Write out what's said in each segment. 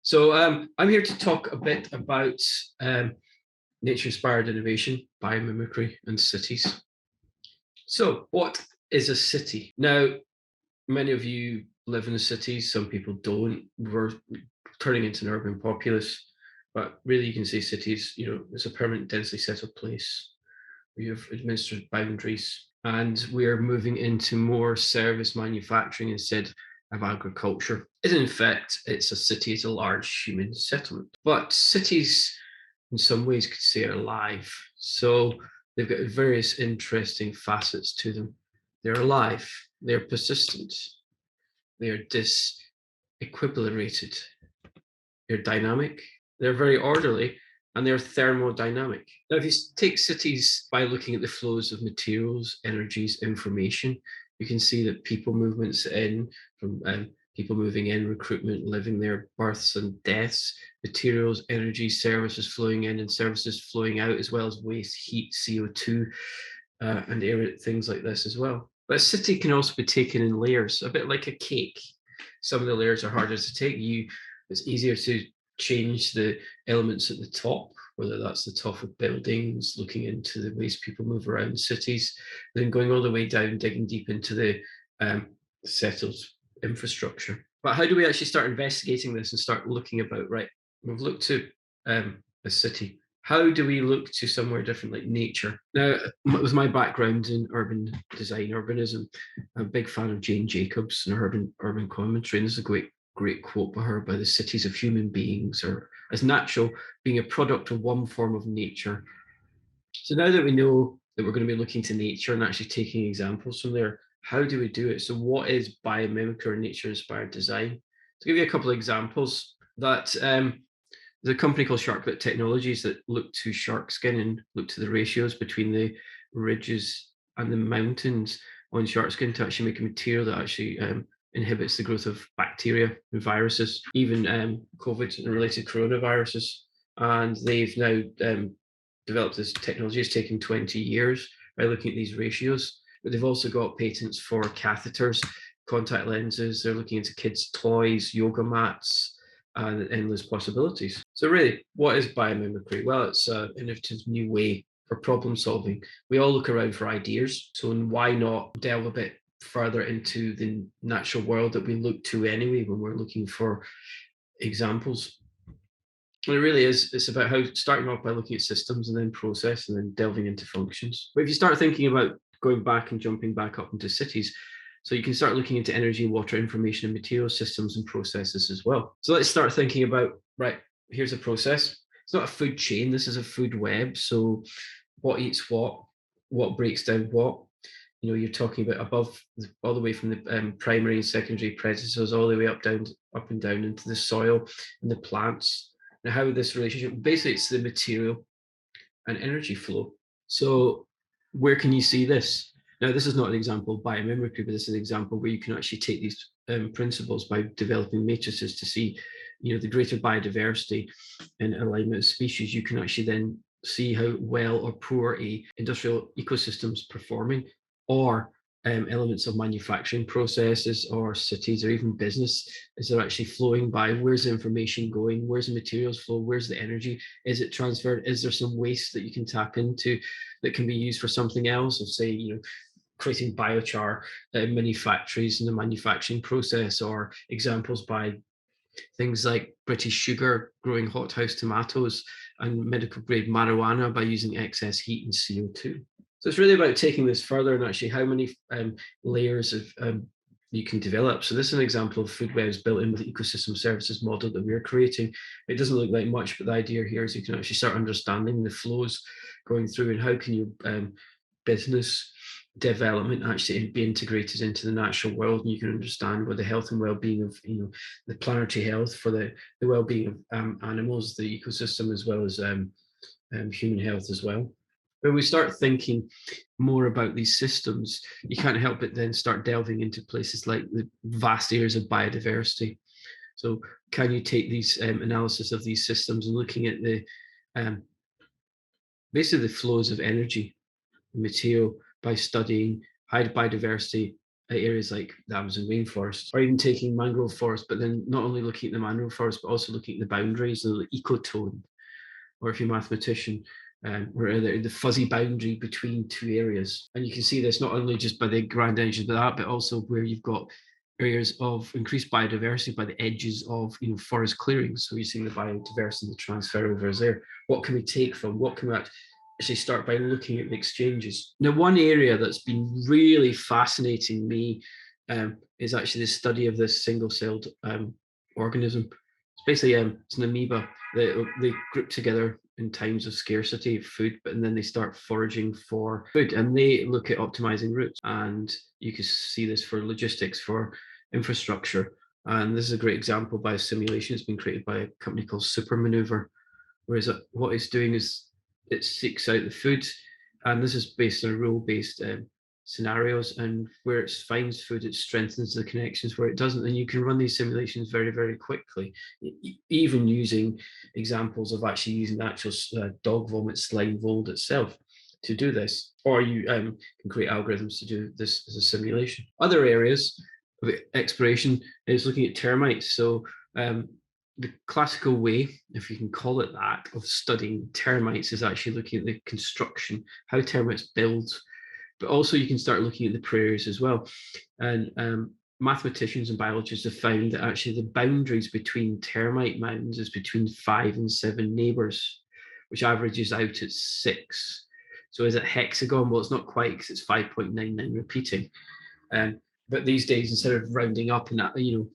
So I'm here to talk a bit about nature-inspired innovation, biomimicry, and cities. So what is a city? Now, many of you live in the cities, some people don't. We're turning into an urban populace, but really you can say cities, it's a permanent densely settled place. We have administered boundaries, and we're moving into more service manufacturing instead of agriculture. In fact, it's a city, it's a large human settlement. But cities, in some ways, could say are alive. So they've got various interesting facets to them. They're alive, they're persistent, they are disequilibrated, they're dynamic, they're very orderly, and they're thermodynamic. Now, if you take cities by looking at the flows of materials, energies, information, you can see that people movements in from people moving in, recruitment, living there, births and deaths, materials, energy, services flowing in and services flowing out, as well as waste, heat, CO2, and air, things like this as well. But a city can also be taken in layers, a bit like a cake. Some of the layers are harder to take. It's easier to change the elements at the top, whether that's the top of buildings, looking into the ways people move around cities, then going all the way down, digging deep into the settled infrastructure. But how do we actually start investigating this and start looking about, right, we've looked to a city. How do we look to somewhere different like nature? Now, with my background in urban design, urbanism, I'm a big fan of Jane Jacobs and her urban commentary. And this is a great quote by her: by the cities of human beings are as natural, being a product of one form of nature. So now that we know that we're going to be looking to nature and actually taking examples from there, how do we do it? So what is biomimicry or nature-inspired design? To give you a couple of examples, that there's a company called Sharkbit Technologies that look to shark skin and look to the ratios between the ridges and the mountains on shark skin to actually make a material that actually inhibits the growth of bacteria and viruses, even COVID and related coronaviruses. And they've now developed this technology. It's taken 20 years by looking at these ratios. But they've also got patents for catheters, contact lenses. They're looking into kids' toys, yoga mats, and endless possibilities. So really, what is biomimicry? Well, it's an innovative new way for problem solving. We all look around for ideas, so why not delve a bit further into the natural world that we look to anyway when we're looking for examples? And it really is, it's about how starting off by looking at systems and then process and then delving into functions. But if you start thinking about going back and jumping back up into cities, so you can start looking into energy, water, information, and material systems and processes as well. So let's start thinking about, right, here's a process. It's not a food chain, this is a food web. So what eats what breaks down what? You're talking about above, all the way from the primary and secondary predators, all the way up and down into the soil and the plants. And how this relationship, basically it's the material and energy flow. So where can you see this? Now, this is not an example of biomimicry, but this is an example where you can actually take these principles by developing matrices to see, the greater biodiversity and alignment of species. You can actually then see how well or poor a industrial ecosystem is performing, or elements of manufacturing processes or cities or even business. Is it actually flowing by? Where's the information going? Where's the materials flow? Where's the energy? Is it transferred? Is there some waste that you can tap into that can be used for something else? Of say, creating biochar mini factories in the manufacturing process, or examples by things like British Sugar growing hothouse tomatoes and medical grade marijuana by using excess heat and CO2. So it's really about taking this further and actually how many layers of you can develop. So this is an example of food webs built in with the ecosystem services model that we're creating. It doesn't look like much, but the idea here is you can actually start understanding the flows going through and how can your business development actually be integrated into the natural world, and you can understand where the health and well-being of the planetary health for the well-being of animals, the ecosystem, as well as human health as well. When we start thinking more about these systems, you can't help but then start delving into places like the vast areas of biodiversity. So can you take these analysis of these systems and looking at the basically the flows of energy, material, by studying high biodiversity areas like the Amazon rainforest, or even taking mangrove forest, but then not only looking at the mangrove forest, but also looking at the boundaries, the ecotone, or if you're a mathematician, where the fuzzy boundary between two areas. And you can see this not only just by the grand edges of that, but also where you've got areas of increased biodiversity by the edges of forest clearings. So you're seeing the biodiversity and the transfer over is there. What can we take from? What can we actually start by looking at the exchanges? Now, one area that's been really fascinating me is actually the study of this single-celled organism. It's basically it's an amoeba. They group together in times of scarcity of food, and then they start foraging for food, and they look at optimizing routes. And you can see this for logistics, for infrastructure. And this is a great example by a simulation. It's been created by a company called Supermaneuver, whereas what it's doing is it seeks out the food, and this is based on rule-based scenarios, and where it finds food, it strengthens the connections where it doesn't, and you can run these simulations very, very quickly, even using examples of actually using the actual dog vomit slime mold itself to do this, or you can create algorithms to do this as a simulation. Other areas of exploration is looking at termites. So the classical way, if you can call it that, of studying termites is actually looking at the construction, how termites build, but also you can start looking at the prairies as well. And mathematicians and biologists have found that actually the boundaries between termite mounds is between 5 and 7 neighbors, which averages out at 6. So is it hexagon? Well, it's not quite, because it's 5.99 repeating. But these days, instead of rounding up and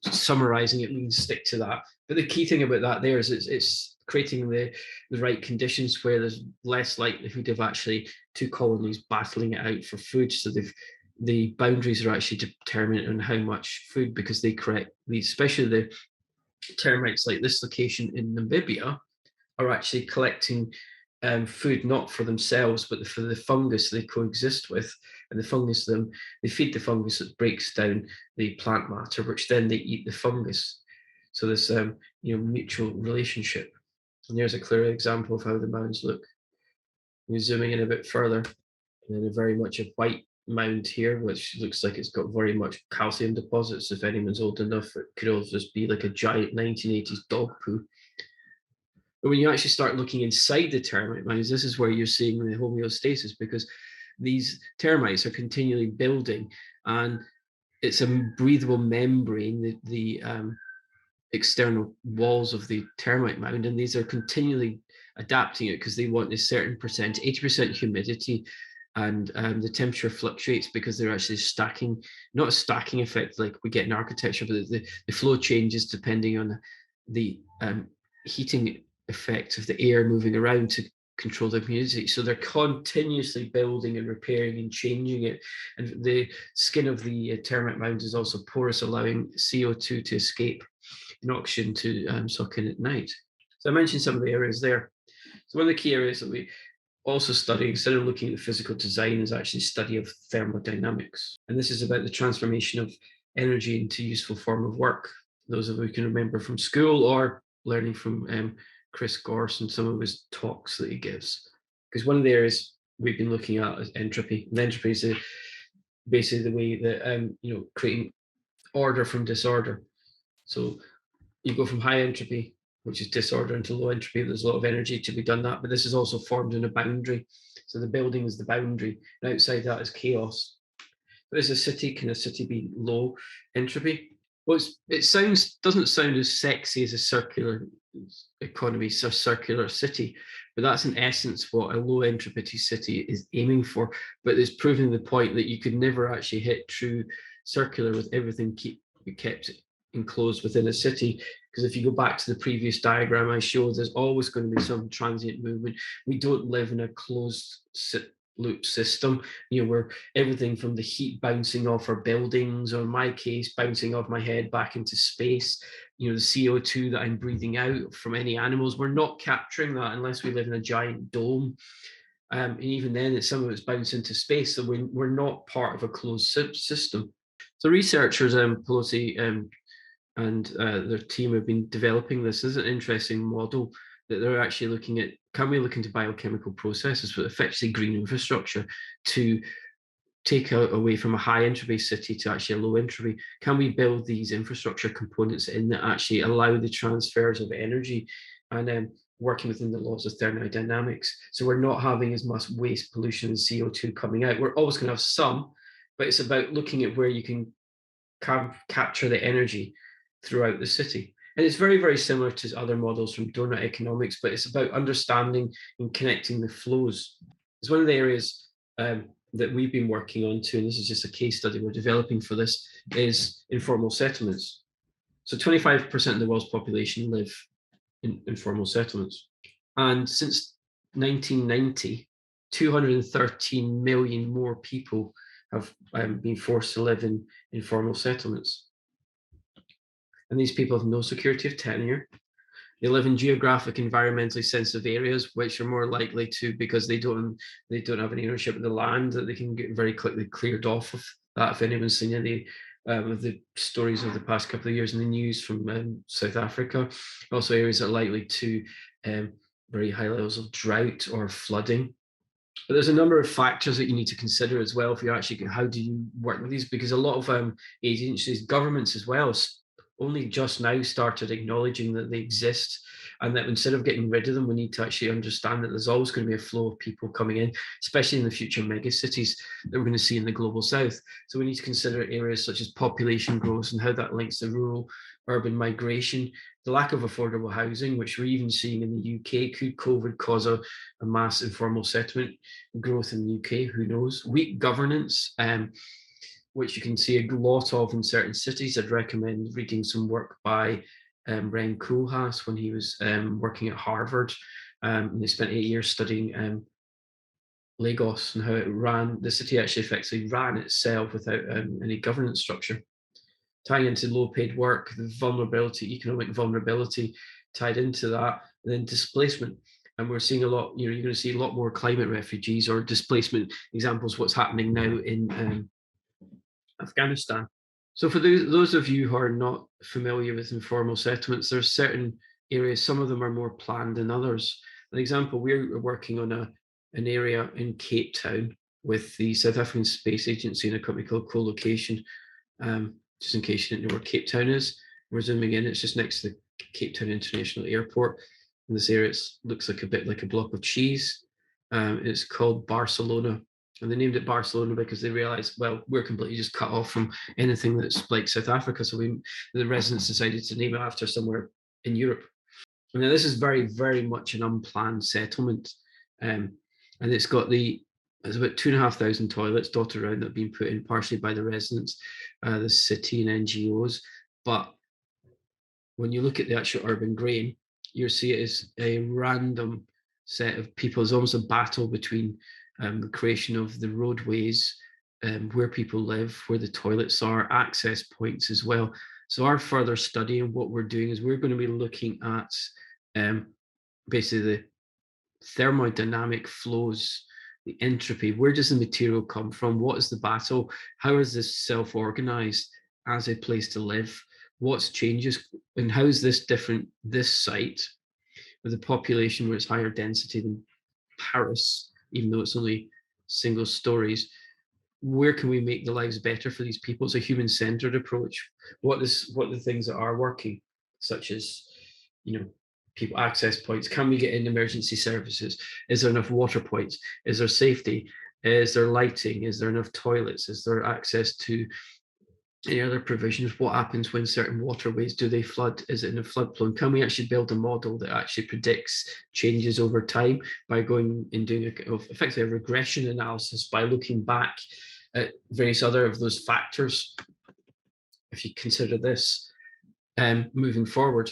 summarizing it, we can stick to that. But the key thing about that there is it's creating the right conditions where there's less likelihood of actually two colonies battling it out for food. So the boundaries are actually determined on how much food, because they correct these, especially the termites like this location in Namibia, are actually collecting food not for themselves, but for the fungus they coexist with. And the fungus, they feed the fungus that breaks down the plant matter, which then they eat the fungus. So this mutual relationship. And there's a clear example of how the mounds look. We're zooming in a bit further, and then a very much a white mound here, which looks like it's got very much calcium deposits. If anyone's old enough, it could also just be like a giant 1980s dog poo. But when you actually start looking inside the termite mounds, this is where you're seeing the homeostasis, because these termites are continually building, and it's a breathable membrane, the external walls of the termite mound, and these are continually adapting it because they want a certain percent, 80% humidity, and the temperature fluctuates because they're actually stacking, not a stacking effect like we get in architecture, but the flow changes depending on the heating effect of the air moving around to control the humidity. So they're continuously building and repairing and changing it. And the skin of the termite mound is also porous, allowing CO2 to escape and oxygen to suck in at night. So I mentioned some of the areas there. So one of the key areas that we also study, instead of looking at the physical design, is actually study of thermodynamics. And this is about the transformation of energy into useful form of work. Those of you can remember from school or learning from Chris Gorse and some of his talks that he gives. Because one of the areas we've been looking at is entropy. And entropy is basically the way that creating order from disorder. So you go from high entropy, which is disorder, into low entropy. There's a lot of energy to be done that, but this is also formed in a boundary. So the building is the boundary, and outside that is chaos. But is a city, can a city be low entropy? Well, it doesn't sound as sexy as a circular economy, so circular city, but that's in essence what a low entropy city is aiming for. But it's proving the point that you could never actually hit true circular with everything kept enclosed within a city. Because if you go back to the previous diagram I showed, there's always going to be some transient movement. We don't live in a closed loop system, where everything from the heat bouncing off our buildings, or in my case, bouncing off my head back into space, the CO2 that I'm breathing out from any animals, we're not capturing that unless we live in a giant dome. And even then, some of it's bounced into space, so we're not part of a closed system. So researchers, Pelosi and their team have been developing this. This is an interesting model that they're actually looking at. Can we look into biochemical processes with effectively green infrastructure to take away from a high entropy city to actually a low entropy? Can we build these infrastructure components in that actually allow the transfers of energy and working within the laws of thermodynamics? So we're not having as much waste, pollution, and CO2 coming out. We're always going to have some, but it's about looking at where you can capture the energy throughout the city. And it's very, very similar to other models from donut economics, but it's about understanding and connecting the flows. It's one of the areas that we've been working on too, and this is just a case study we're developing for this, is informal settlements. So 25% of the world's population live in informal settlements. And since 1990, 213 million more people have been forced to live in informal settlements. And these people have no security of tenure. They live in geographic, environmentally sensitive areas, which are more likely to, because they don't have any ownership of the land, that they can get very quickly cleared off of that. If anyone's seen any of the stories of the past couple of years in the news from South Africa, also areas that are likely to very high levels of drought or flooding. But there's a number of factors that you need to consider as well if you actually, how do you work with these? Because a lot of agencies, governments as well, only just now started acknowledging that they exist, and that instead of getting rid of them, we need to actually understand that there's always going to be a flow of people coming in, especially in the future mega cities that we're going to see in the global south. So we need to consider areas such as population growth and how that links to rural urban migration, the lack of affordable housing, which we're even seeing in the UK. Could COVID cause a mass informal settlement growth in the UK? Who knows? Weak governance, which you can see a lot of in certain cities. I'd recommend reading some work by Ren Koolhaas when he was working at Harvard. And they spent 8 years studying Lagos and how it ran. The city actually effectively ran itself without any governance structure. Tying into low-paid work, the vulnerability, economic vulnerability tied into that, and then displacement. And we're seeing a lot, you're going to see a lot more climate refugees or displacement examples, what's happening now in Afghanistan. So for those of you who are not familiar with informal settlements, there's certain areas, some of them are more planned than others. An example, we're working on an area in Cape Town with the South African Space Agency and a company called Co-Location. Just in case you didn't know where Cape Town is, we're zooming in. It's just next to the Cape Town International Airport. In this area, it looks like a bit like a block of cheese. It's called Barcelona. And they named it Barcelona because they realized, well, we're completely just cut off from anything that's like South Africa. So the residents decided to name it after somewhere in Europe. And now this is very, very much an unplanned settlement. And it's got there's about 2,500 toilets dotted around that have been put in partially by the residents, the city and NGOs. But when you look at the actual urban grain, you'll see it as a random set of people. It's almost a battle between the creation of the roadways, where people live, where the toilets are, access points as well. So our further study and what we're doing is we're going to be looking at basically the thermodynamic flows, the entropy. Where does the material come from? What is the battle? How is this self-organized as a place to live? What's changes and how is this different, this site with a population where it's higher density than Paris, even though it's only single stories? Where can we make the lives better for these people? It's a human-centered approach. What the things that are working, such as, people access points. Can we get in emergency services? Is there enough water points? Is there safety? Is there lighting? Is there enough toilets? Is there access to any other provisions? What happens when certain waterways, do they flood? Is it in a floodplain? Can we actually build a model that actually predicts changes over time by going and doing effectively a regression analysis by looking back at various other of those factors, if you consider this moving forward?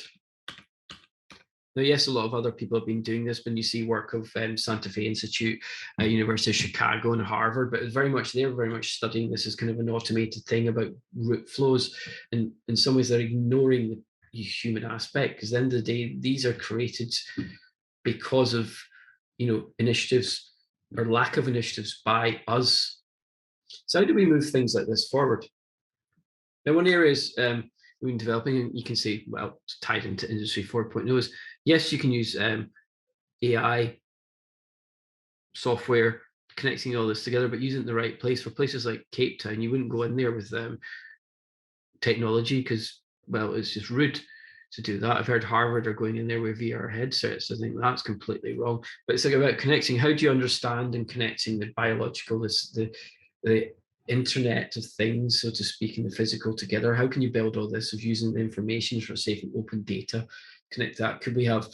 Now, yes, a lot of other people have been doing this, when you see work of Santa Fe Institute, University of Chicago and Harvard, but they're very much studying this as kind of an automated thing about root flows. And in some ways, they're ignoring the human aspect, because at the end of the day, these are created because of, initiatives or lack of initiatives by us. So how do we move things like this forward? Now, one area is we've been developing, and you can see, well, it's tied into Industry 4.0, is yes, you can use AI software connecting all this together, but using it in the right place. For places like Cape Town, you wouldn't go in there with technology because, well, it's just rude to do that. I've heard Harvard are going in there with VR headsets. I think that's completely wrong. But it's like about connecting. How do you understand and connecting the biological, the internet of things, so to speak, and the physical together? How can you build all this of using the information for safe and open data? Connect that. Could we have,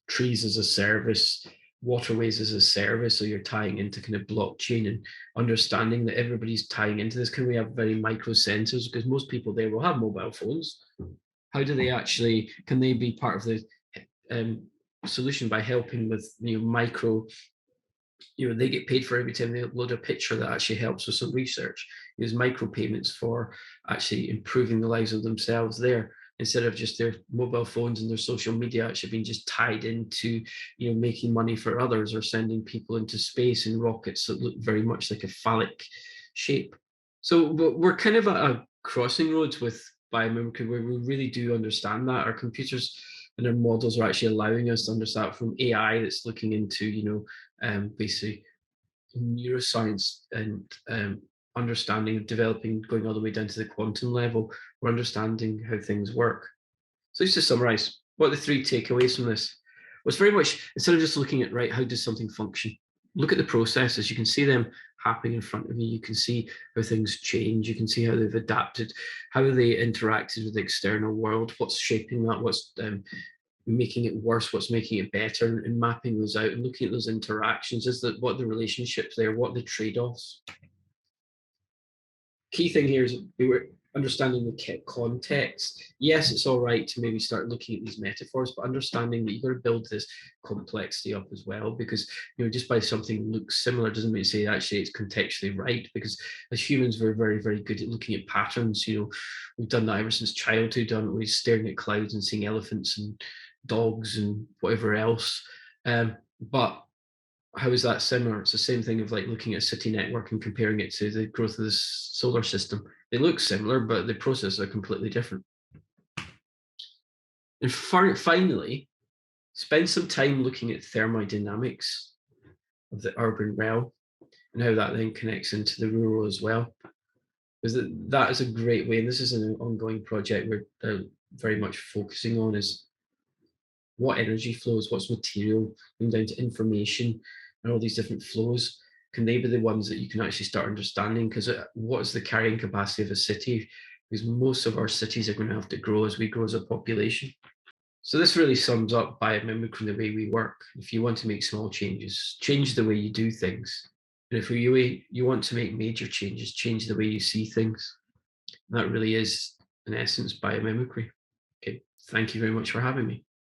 trees as a service, waterways as a service, so you're tying into kind of blockchain and understanding that everybody's tying into this? Can we have very micro sensors, because most people there will have mobile phones? How do they actually, can they be part of the um, solution by helping with micro, they get paid for every time they upload a picture that actually helps with some research. Use micropayments for actually improving the lives of themselves there, instead of just their mobile phones and their social media actually being just tied into, making money for others or sending people into space in rockets that look very much like a phallic shape. So we're kind of at a crossing roads with biomimicry, where we really do understand that our computers and our models are actually allowing us to understand, from AI that's looking into, basically neuroscience and understanding of developing, going all the way down to the quantum level. We're understanding how things work. So just to summarize, what are the three takeaways from this? Well, it's very much, instead of just looking at, right, how does something function, look at the processes. You can see them happening in front of you. You can see how things change. You can see how they've adapted, how they interacted with the external world, what's shaping that, what's making it worse, what's making it better, and mapping those out and looking at those interactions. Is that what the relationships there, what the trade-offs? Key thing here is we were understanding the context. Yes, it's all right to maybe start looking at these metaphors, but understanding that you've got to build this complexity up as well, because just by something looks similar doesn't mean to say actually it's contextually right. Because as humans, we're very, very good at looking at patterns. We've done that ever since childhood. We're staring at clouds and seeing elephants and dogs and whatever else. But how is that similar? It's the same thing of like looking at a city network and comparing it to the growth of the solar system. They look similar, but the processes are completely different. And finally, spend some time looking at thermodynamics of the urban realm and how that then connects into the rural as well. Because that is a great way, and this is an ongoing project we're very much focusing on, is what energy flows, what's material, going down to information and all these different flows. Can they be the ones that you can actually start understanding? Because what is the carrying capacity of a city? Because most of our cities are going to have to grow as we grow as a population. So this really sums up biomimicry, the way we work. If you want to make small changes, change the way you do things. And if you want to make major changes, change the way you see things. And that really is, in essence, biomimicry. Okay, thank you very much for having me.